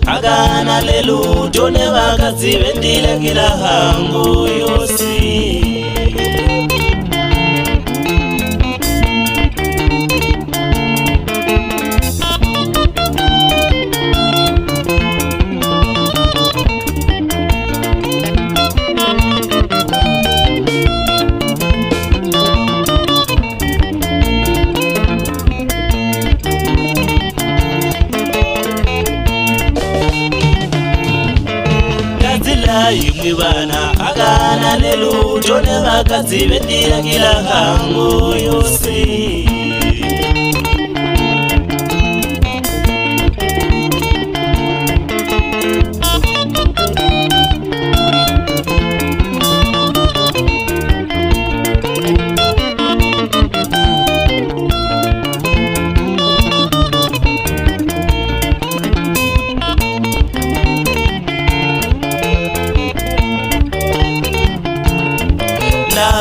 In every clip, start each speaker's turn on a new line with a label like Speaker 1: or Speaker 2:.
Speaker 1: Agana lelu jone vakazi vendile kila hangu yosi. Imwibana agana lelu jone vakazi vendile kila hangu yosi.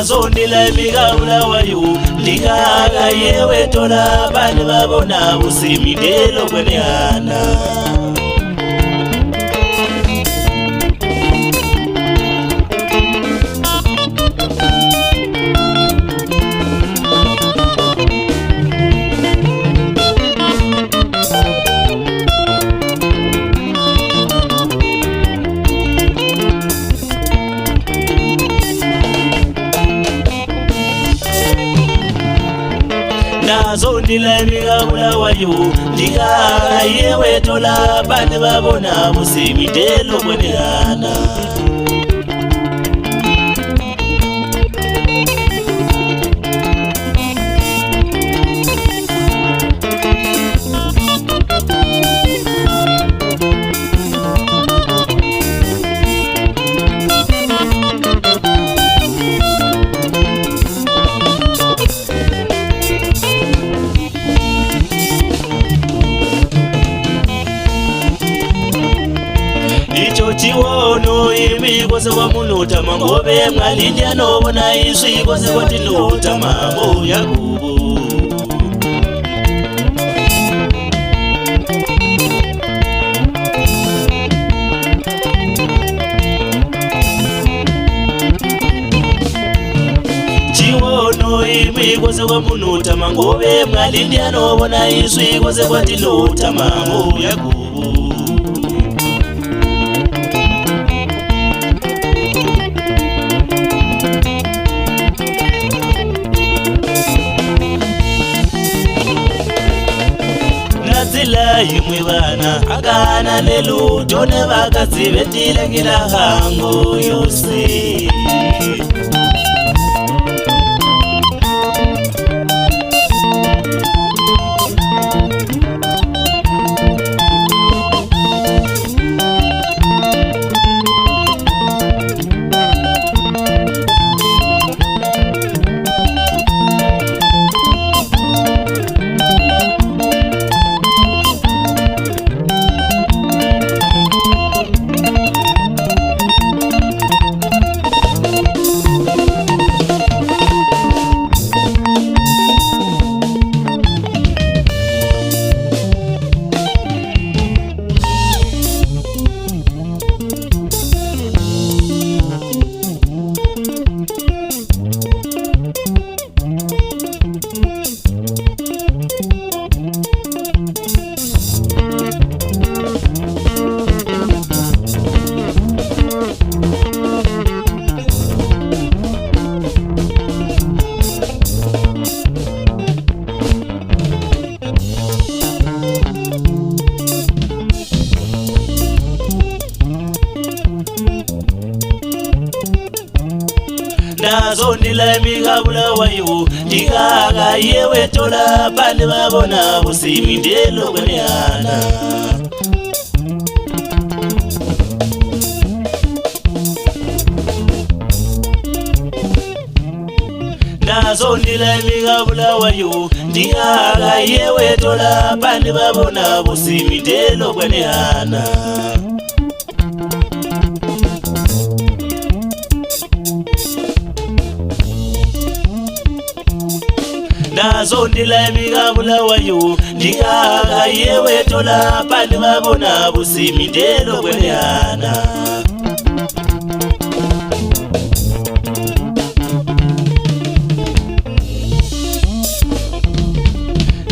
Speaker 1: Zondila bigaula wayu ligaga yewe tola bani babona usimidelo kweneana. Zondila bigaula wayu ligaga yewe tola bani babona usimidelo kweneana. Chiwono imi kose wa munuta mangobe mwalindia nobo na iswi kose wa tinuta mambo ya kubu. Chiwono imi kose wa munuta mangobe mwalindia nobo na iswi kose wa tinuta mambo ya kubu. Imwibana agana lelu jone vakazi vendile kila hangu yosi. ndila mikabula wayo ndikaka yewe tola bandi babona busimi ndelo kweneana nazo ndila mikabula wayo ndikaka yewe tola bandi babona busimi ndelo kweneana nazo ndila mikabula wayo ndikaka yewe tola bandi babona busimi ndelo kweneana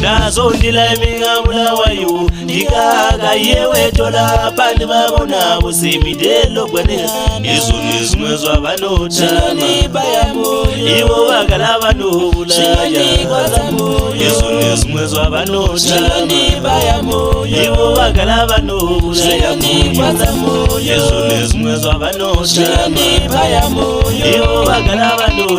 Speaker 1: nazo ndila mikabula wayo ndikaka yewe tola bandi babona busimi ndelo kweneana izo nizimwe zwabanotama ibo bagala banobulaya izo nizimwe zwabanotama ibo bagala banobulaya izo nizimwe zwabanotama ibo bagala banotama